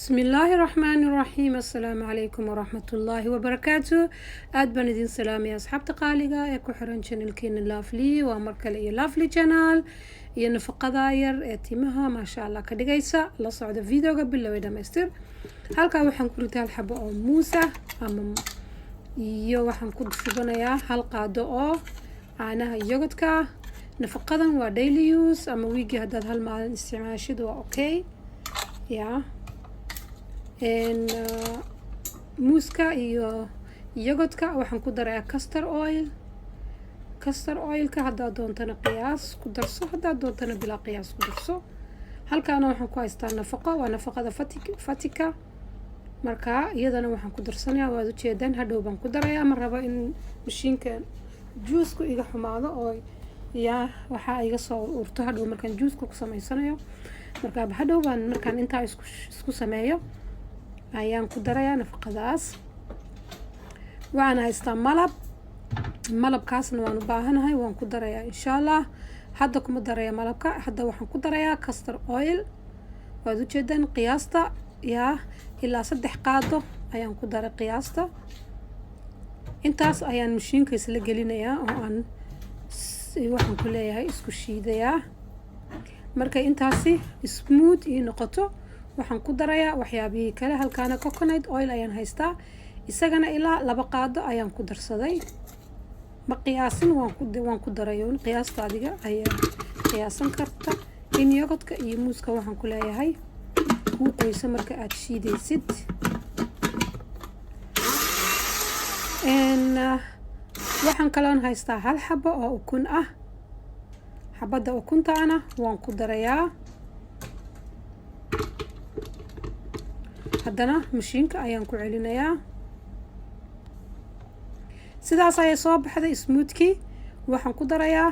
بسم الله الرحمن الرحيم. السلام عليكم ورحمة الله وبركاته. aad baan idin salaamaya asxaabta qaaliga ee ku xiran channelkeena Lovely. waa mar kale iyo Lovely channel iyo nafaqada yar ee timaha maasha Allah ka dhigaysa. la socda videoga bilow dhamaystir. halka waxaan ku ritaa hal xabo oo muus ah ama iyo waxaan ku shubanayaa hal qaado oo caanaha yogurtka. nafaqadan waa daily use ama weekly haddaad hal maalin isticmaashid waa okay. muuska iyo yogurtka waxaan ku darayaa castor oilka haddaad doontana qiyaas ku darso, haddaad doontana bilaa qiyaas ku darso. halkaana waxaan ku haystaa nafaqo, waa nafaqada fatika. marka iyadana waxaan ku darsanayaa, waad ujeedaan hadhow baan ku darayaa. ma rabo in mashiinka juusku iga xumaado oo waxaa iga soo urto hadhow markaan juuska ku samaysanayo. marka hadhow baan markaan intaa isku sameeyo ayaan ku darayaa nafaqadaas. waxaan haystaa malabkaasna waan u baahanahay, waan ku darayaa insha Allah. hadda kuma daraya malabka, hadda waxaan ku darayaa castor oil. waad ujeedaan qiyaasta ilaa 3 qaado ayaan ku daray qiyaasta. intaas ayaan mashiinka isla gelinayaa oo aan waxaan ku leeyahay isku shiidayaa. markay intaasi smooth ii noqoto waxaan ku darayaa waxyaabihii kale. halkaana coconut oil ayaan haystaa, isagana ilaa 2 qaado ayaan ku darsaday. ma qiyaasin, waan ku darayo qiyaasta adiga ayaa qiyaasan karta. in yogurtka iyo muuska waxaan ku leeyahay kuu qoyso marka aad shiidaysid. waxaan kaloon haystaa hal xabo oo ukun ah. xabada ukuntaana waan ku darayaa. haddana mashiinka ayaan ku celinayaa. sidaas ayay soo baxday smoothkii. waxaan ku darayaa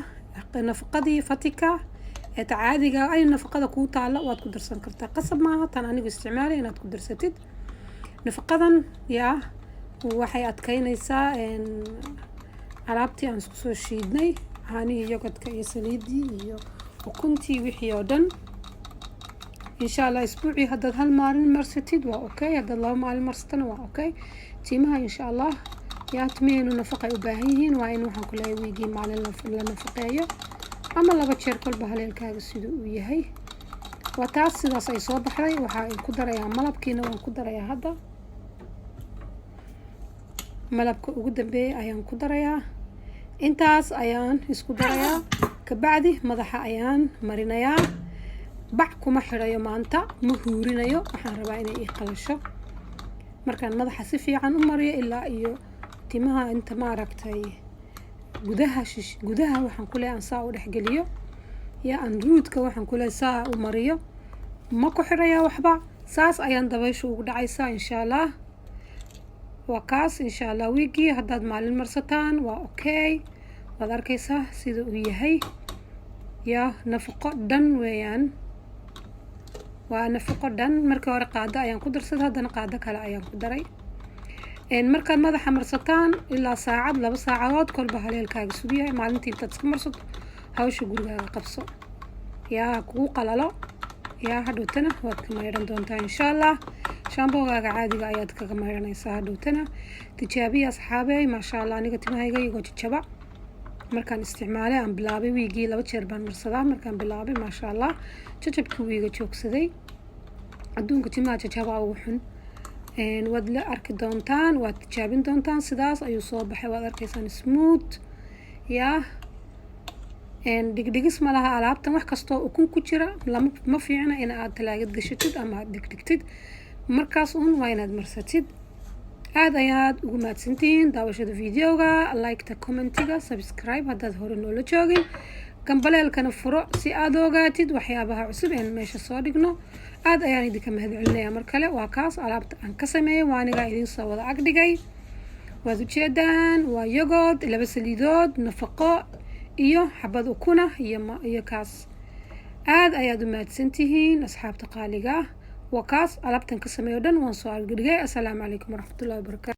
nafaqadii fatika ee caadiga ay nafaqada ku taala waad ku darsan kartaa, qasab maaha tan anigu isticmaalay inaad ku darsatid. nafaqadan waxay adkaynaysaa alaabtii aan isku soo shiidnay, caanihii yogurtka iyo saliidii iyo ukuntii wixii oo dhan. insha Allah isbuucii haddaad hal maalin marsatid waa okay, haddaad 2 maalin marsatana waa okay. timaha insha Allah timaheenu nafaqa ay u baahan yihiin. waa in waxaan ku leeyahay weekii maalin la nafaqeeyo ama 2 jeer kolba haleelkaaga siduu uu yahay. waa taas sidaas ay soo baxday. waxa ay ku darayaa malabkiina waan ku darayaa. hadda malabka ugu dambeeyay ayaan ku darayaa. intaas ayaan isku darayaa. kabacdi madaxa ayaan marinayaa. bac kuma xirayo maanta, ma huurinayo, waxaan rabaa inay ii qalasho. markaan madaxa si fiican u mariyo ilaa iyo timaha inta ma aragtay gudaha waxaan ku leeyahay saa u dhexgeliyo aan ruudka waxaan ku leeyahay saa u mariyo. ma ku xirayaa waxba, saas ayaan dabayshu ugu dhacaysaa insha Allah. waa kaas insha Allah weekii haddaad maalin marsataan waa okay. waad arkaysaa sida uu yahay. nafaqo dhan weeyaan, waa nafaqo dhan. markii hore qaado ayaan ku darsaday, haddana qaado kale ayaan ku daray. markaad madaxa marsataan ilaa saacad 2 saacadood kolba haleelkaaga sugu yahay. maalintii intaad iska marsato hawsha gurigaaga qabso kugu qalalo hadhowtana waad ka maydhan doontaa insha Allah. shaambogaaga caadiga ayaad kaga maydhanaysaa hadhowtana. tijaabiya asxaabey maasha Allah. aniga timahayga iyagoo jajaba markaan isticmaalay aan bilaabay weekii 2 jeer baan marsadaa. markaan bilaabay maasha Allah jajabkii wiiga joogsaday. adduunka timaha jajaba ugu xun. waad la arki doontaan, waad tijaabin doontaan. sidaas ayuu soo baxay, waad arkaysaan smooth. dhigdhigis ma laha alaabtan. wax kastoo ukun ku jira ma fiicna in aad talaagad gashatid ama aad dhigdhigtid. markaas waa inaad marsatid. aad ayaad ugu mahadsantihiin daawashada videoga. like-ta, commentiga, subscribe haddaad hore noola joogin. gambaleelkana furo si aad ogaatid waxyaabaha cusub ee meesha soo dhigno. aad ayaan idinka mahadcelinayaa mar kale. waa kaas alaabta aan ka sameeyay, waa aniga idin soo wada agdhigay. waad ujeedaan waa yogurt, 2 saliidood, nafaqo iyo xabad ukuna iyo kaas. aad ayaad u mahadsantihiin asxaabta qaaliga. waa kaas alaabtan ka sameeyo dhan waan soo agdhigay. assalaamu calaykum waraxmatullaahi wabarakaatu.